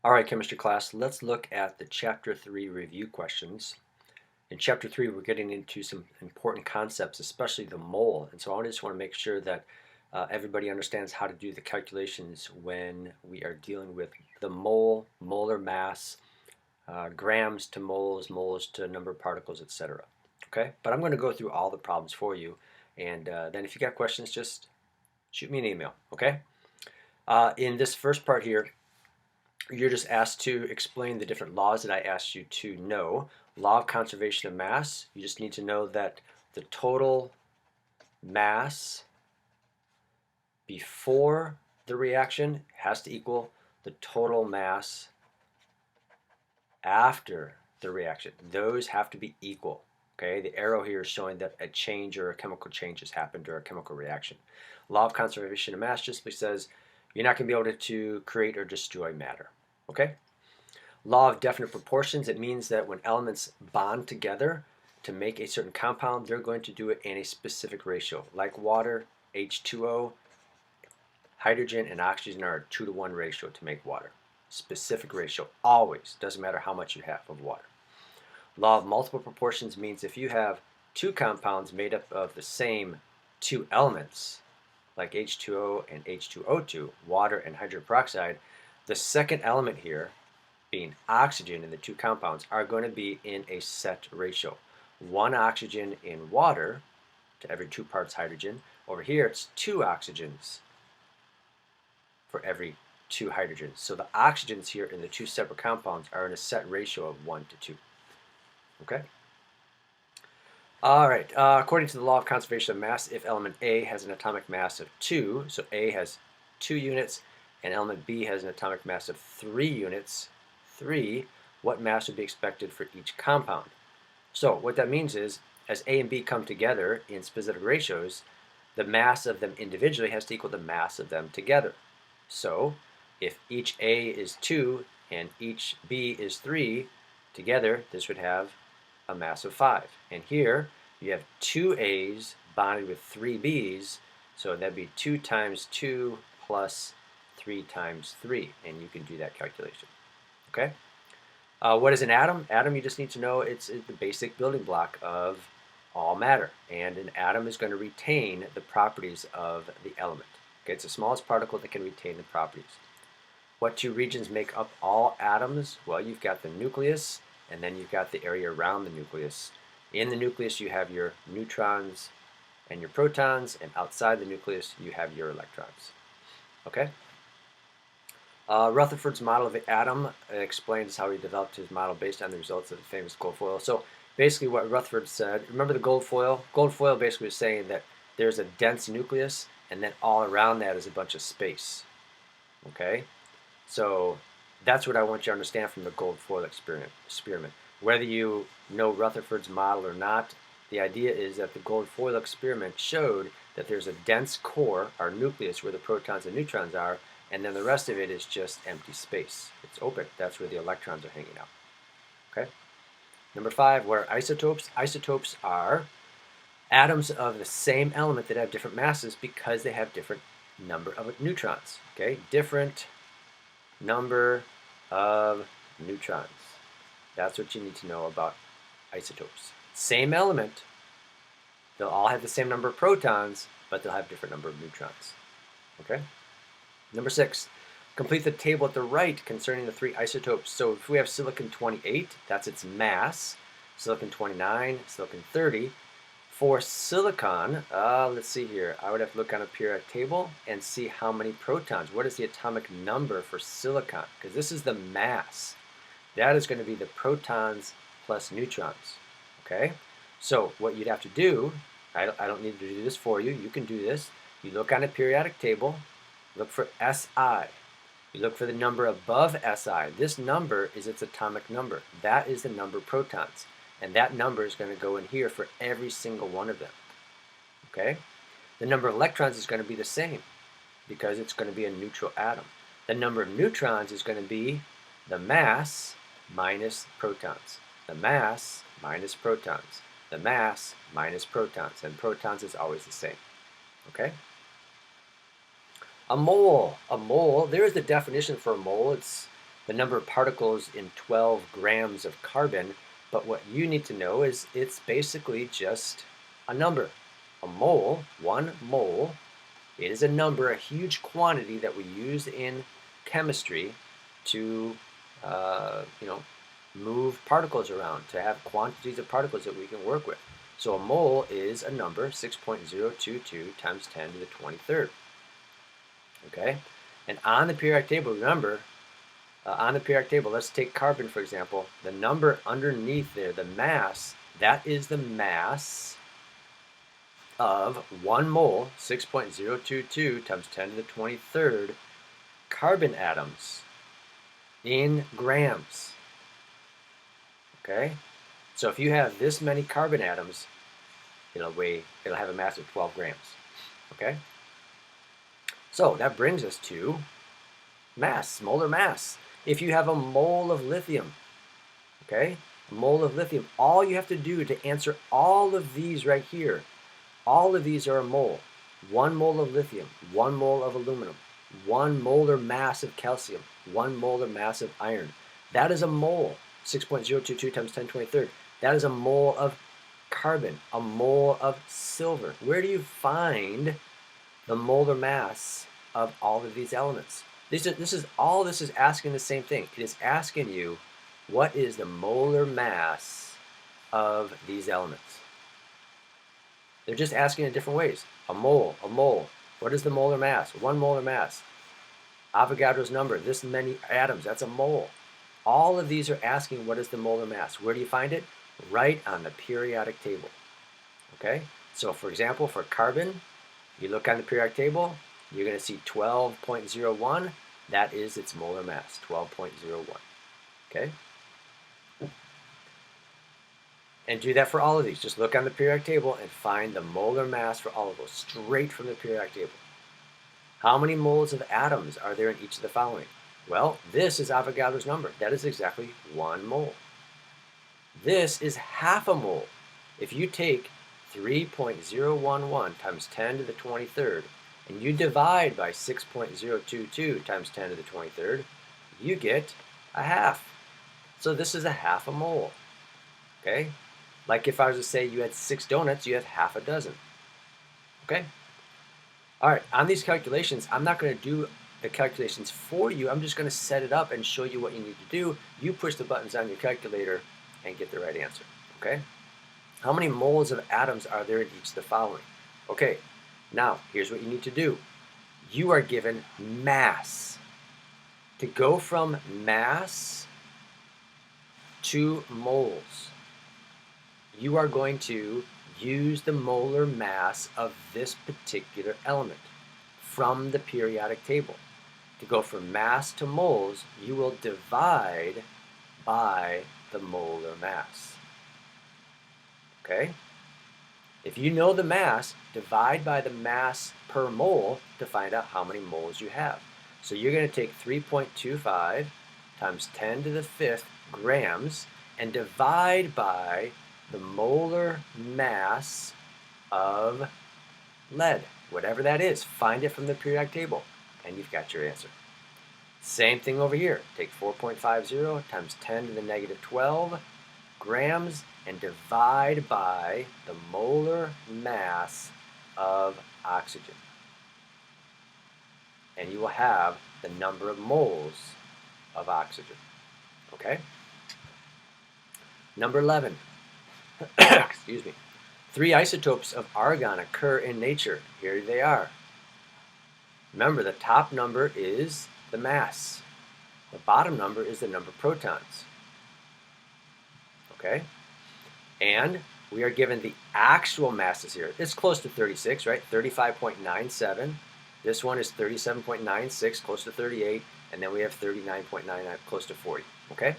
All right, chemistry class, let's look at the Chapter 3 review questions. In Chapter 3, we're getting into some important concepts, especially the mole. And so I just want to make sure that everybody understands how to do the calculations when we are dealing with the mole, molar mass, grams to moles, moles to number of particles, etc. Okay, but I'm going to go through all the problems for you. And then if you got questions, just shoot me an email, okay? In this first part here, you're just asked to explain the different laws that I asked you to know. Law of conservation of mass, you just need to know that the total mass before the reaction has to equal the total mass after the reaction. Those have to be equal. Okay, the arrow here is showing that a change or a chemical change has happened during a chemical reaction. Law of conservation of mass just says you're not going to be able to create or destroy matter. Okay? Law of definite proportions, it means that when elements bond together to make a certain compound, they're going to do it in a specific ratio. Like water, H2O, hydrogen and oxygen are a 2-to-1 ratio to make water. Specific ratio, always, doesn't matter how much you have of water. Law of multiple proportions means if you have two compounds made up of the same two elements, like H2O and H2O2, water and hydrogen peroxide, the second element here, being oxygen in the two compounds, are going to be in a set ratio. 1 oxygen in water to every 2 parts hydrogen. Over here, it's 2 oxygens for every 2 hydrogens. So the oxygens here in the 2 separate compounds are in a set ratio of 1 to 2. Okay? All right, according to the law of conservation of mass, if element A has an atomic mass of 2, so A has 2 units, and element B has an atomic mass of 3 units, 3, what mass would be expected for each compound? So what that means is, as A and B come together in specific ratios, the mass of them individually has to equal the mass of them together. So if each A is 2 and each B is 3, together this would have a mass of 5. And here you have 2 A's bonded with 3 B's, so that'd be 2 times 2 plus 3 times 3, and you can do that calculation. Okay? What is an atom? Atom, you just need to know it's the basic building block of all matter, and an atom is going to retain the properties of the element. Okay, it's the smallest particle that can retain the properties. What 2 regions make up all atoms? Well, you've got the nucleus, and then you've got the area around the nucleus. In the nucleus, you have your neutrons and your protons, and outside the nucleus, you have your electrons. Okay? Rutherford's model of the atom explains how he developed his model based on the results of the famous gold foil. So basically what Rutherford said, remember the gold foil? Gold foil basically was saying that there's a dense nucleus, and then all around that is a bunch of space. Okay? So that's what I want you to understand from the gold foil experiment. Whether you know Rutherford's model or not, the idea is that the gold foil experiment showed that there's a dense core, our nucleus, where the protons and neutrons are, and then the rest of it is just empty space. It's open. That's where the electrons are hanging out. Okay? Number 5, what are isotopes? Isotopes are atoms of the same element that have different masses because they have different number of neutrons. Okay? Different number of neutrons. That's what you need to know about isotopes. Same element, they'll all have the same number of protons, but they'll have different number of neutrons. Okay? Number 6, complete the table at the right concerning the 3 isotopes. So if we have silicon-28, that's its mass, silicon-29, silicon-30. For silicon, let's see here, I would have to look on a periodic table and see how many protons. What is the atomic number for silicon? Because this is the mass. That is going to be the protons plus neutrons. Okay? So what you'd have to do, I don't need to do this for you, you can do this. You look on a periodic table, look for Si. You look for the number above Si. This number is its atomic number. That is the number of protons. And that number is going to go in here for every single one of them. Okay? The number of electrons is going to be the same because it's going to be a neutral atom. The number of neutrons is going to be the mass minus protons. The mass minus protons. The mass minus protons. And protons is always the same. Okay? A mole. A mole, there is the definition for a mole. It's the number of particles in 12 grams of carbon, but what you need to know is it's basically just a number. A mole, 1 mole, it is a number, a huge quantity that we use in chemistry to, move particles around, to have quantities of particles that we can work with. So a mole is a number, 6.022 times 10 to the 23rd. Okay? And on the periodic table, remember, on the periodic table, let's take carbon, for example. The number underneath there, the mass, that is the mass of 1 mole, 6.022 times 10 to the 23rd, carbon atoms in grams. Okay? So if you have this many carbon atoms, it'll have a mass of 12 grams. Okay? So that brings us to mass, molar mass. If you have a mole of lithium, okay, a mole of lithium, all you have to do to answer all of these right here, all of these are a mole. 1 mole of lithium, 1 mole of aluminum, 1 molar mass of calcium, 1 molar mass of iron. That is a mole, 6.022 times 10 to the 23rd. That is a mole of carbon, a mole of silver. Where do you find the molar mass of all of these elements? This is asking the same thing. It is asking you, what is the molar mass of these elements? They're just asking in different ways. A mole, a mole. What is the molar mass? 1 molar mass. Avogadro's number, this many atoms, that's a mole. All of these are asking what is the molar mass. Where do you find it? Right on the periodic table. Okay? So for example, for carbon, you look on the periodic table, you're going to see 12.01. That is its molar mass, 12.01. Okay? And do that for all of these. Just look on the periodic table and find the molar mass for all of those, straight from the periodic table. How many moles of atoms are there in each of the following? Well, this is Avogadro's number. That is exactly 1 mole. This is half a mole. If you take 3.011 times 10 to the 23rd, and you divide by 6.022 times 10 to the 23rd, you get a half. So this is a half a mole. Okay? Like if I was to say you had 6 donuts, you have half a dozen. Okay? All right, on these calculations, I'm not going to do the calculations for you. I'm just going to set it up and show you what you need to do. You push the buttons on your calculator and get the right answer. Okay? How many moles of atoms are there in each of the following? Okay, now here's what you need to do. You are given mass. To go from mass to moles, you are going to use the molar mass of this particular element from the periodic table. To go from mass to moles, you will divide by the molar mass. Okay? If you know the mass, divide by the mass per mole to find out how many moles you have. So you're going to take 3.25 times 10 to the 5th grams and divide by the molar mass of lead, whatever that is. Find it from the periodic table, and you've got your answer. Same thing over here. Take 4.50 times 10 to the negative 12 grams and divide by the molar mass of oxygen. And you will have the number of moles of oxygen. Okay? Number 11. Excuse me. 3 isotopes of argon occur in nature. Here they are. Remember, the top number is the mass. The bottom number is the number of protons. Okay? And we are given the actual masses here. It's close to 36, right? 35.97. This one is 37.96, close to 38. And then we have 39.99, close to 40. Okay?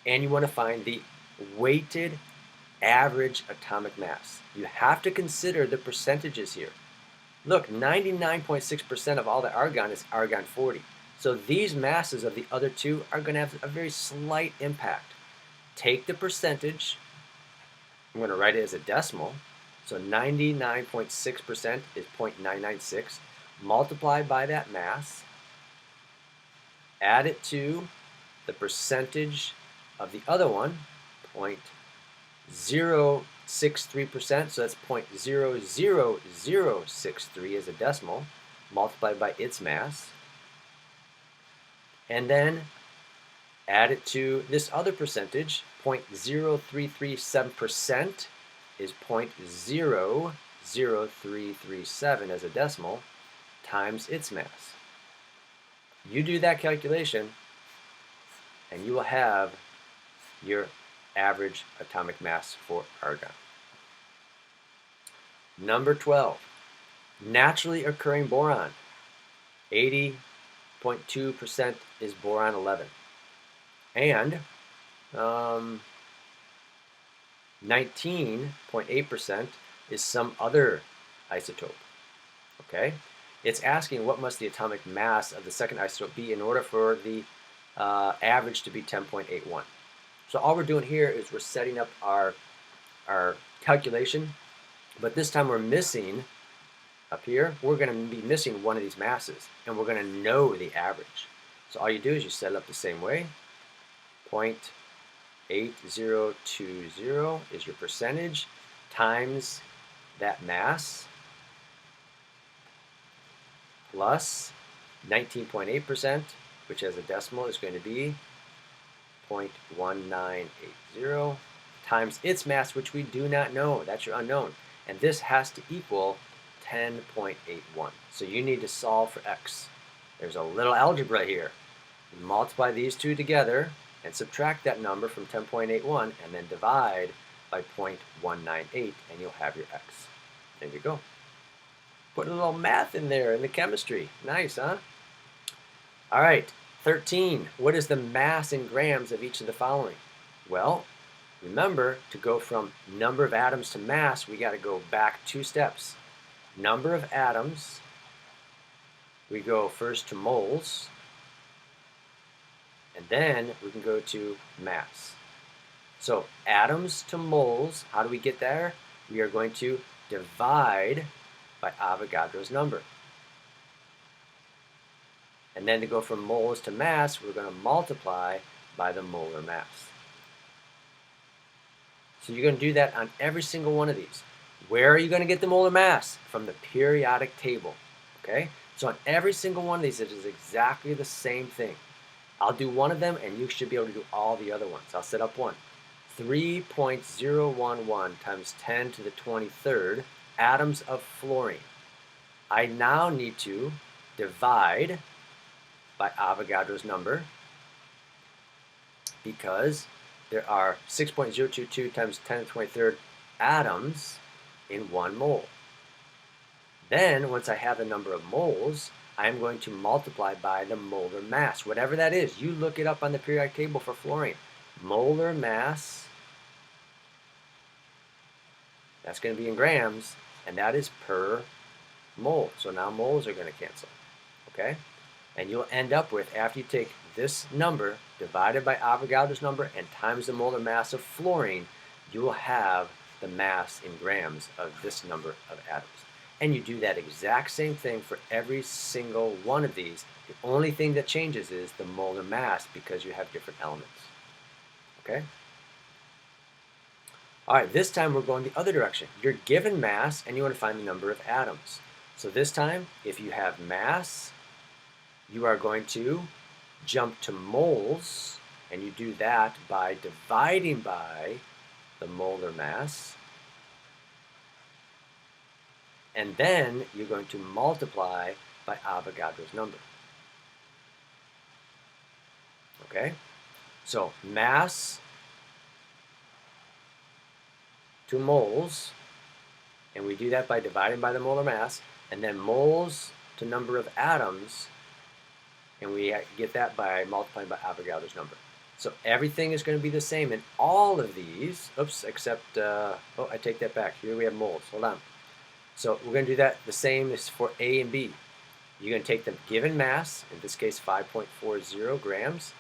And you want to find the weighted average atomic mass. You have to consider the percentages here. Look, 99.6% of all the argon is argon 40. So these masses of the other two are going to have a very slight impact. Take the percentage. I'm going to write it as a decimal. So 99.6% is 0.996. Multiply by that mass. Add it to the percentage of the other one, 0.063%, so that's 0.00063 as a decimal, multiplied by its mass, and then add it to this other percentage, 0.0337% is 0.00337 as a decimal, times its mass. You do that calculation, and you will have your average atomic mass for argon. Number 12, naturally occurring boron. 80.2% is boron 11. And 19.8% is some other isotope. Okay? It's asking what must the atomic mass of the second isotope be in order for the average to be 10.81. So all we're doing here is we're setting up our calculation, but this time we're missing, up here, we're going to be missing one of these masses, and we're going to know the average. So all you do is you set it up the same way. 0.8020 is your percentage times that mass plus 19.8%, which as a decimal is going to be 0.1980 times its mass, which we do not know. That's your unknown. And this has to equal 10.81. So you need to solve for x. There's a little algebra here. You multiply these two together and subtract that number from 10.81 and then divide by 0.198 and you'll have your x. There you go. Put a little math in there in the chemistry. Nice, huh? All right, 13. What is the mass in grams of each of the following? Well, remember, to go from number of atoms to mass, we got to go back 2 steps. Number of atoms, we go first to moles, and then we can go to mass. So atoms to moles, how do we get there? We are going to divide by Avogadro's number. And then to go from moles to mass, we're going to multiply by the molar mass. So you're going to do that on every single one of these. Where are you going to get the molar mass? From the periodic table. Okay? So on every single one of these, it is exactly the same thing. I'll do one of them, and you should be able to do all the other ones. I'll set up one. 3.011 times 10 to the 23rd atoms of fluorine. I now need to divide by Avogadro's number because there are 6.022 times 10 to the 23rd atoms in 1 mole. Then, once I have the number of moles, I'm going to multiply by the molar mass, whatever that is. You look it up on the periodic table for fluorine. Molar mass, that's going to be in grams, and that is per mole. So now moles are going to cancel, okay? And you'll end up with, after you take this number divided by Avogadro's number and times the molar mass of fluorine, you will have the mass in grams of this number of atoms. And you do that exact same thing for every single one of these. The only thing that changes is the molar mass because you have different elements. Okay? All right, this time we're going the other direction. You're given mass and you want to find the number of atoms. So this time, if you have mass, you are going to jump to moles, and you do that by dividing by the molar mass. And then you're going to multiply by Avogadro's number. Okay? So mass to moles, and we do that by dividing by the molar mass, and then moles to number of atoms, and we get that by multiplying by Avogadro's number. So everything is going to be the same in all of these, oops, except, oh, I take that back. Here we have moles. Hold on. So we're going to do that the same as for A and B. You're going to take the given mass, in this case 5.40 grams,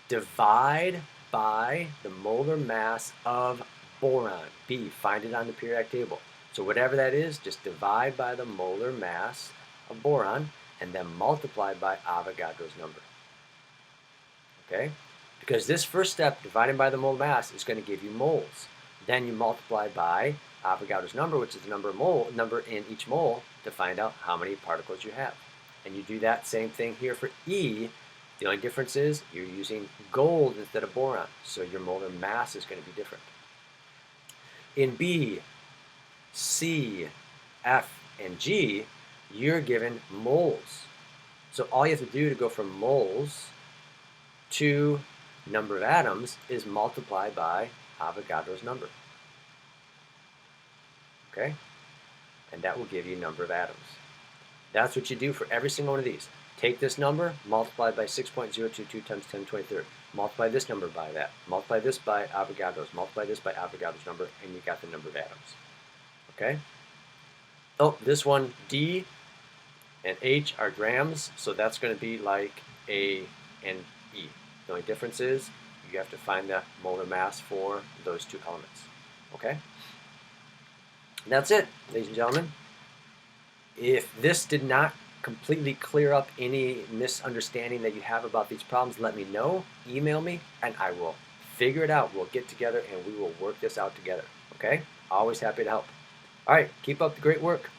divide by the molar mass of boron, B. Find it on the periodic table. So whatever that is, just divide by the molar mass of boron and then multiply by Avogadro's number. Okay? Because this first step, dividing by the molar mass, is going to give you moles. Then you multiply by Avogadro's number, which is the number in each mole, to find out how many particles you have. And you do that same thing here for E. The only difference is you're using gold instead of boron, so your molar mass is going to be different. In B, C, F, and G, you're given moles. So all you have to do to go from moles to number of atoms is multiply by Avogadro's number. Okay? And that will give you number of atoms. That's what you do for every single one of these. Take this number, multiply by 6.022 times 10 to the 23rd. Multiply this number by that. Multiply this by Avogadro's. Multiply this by Avogadro's number, and you got the number of atoms. Okay? Oh, this one, D and H are grams, so that's going to be like A and E. The only difference is you have to find the molar mass for those two elements. Okay? That's it, ladies and gentlemen. If this did not completely clear up any misunderstanding that you have about these problems, let me know. Email me, and I will figure it out. We'll get together, and we will work this out together. Okay? Always happy to help. All right, keep up the great work.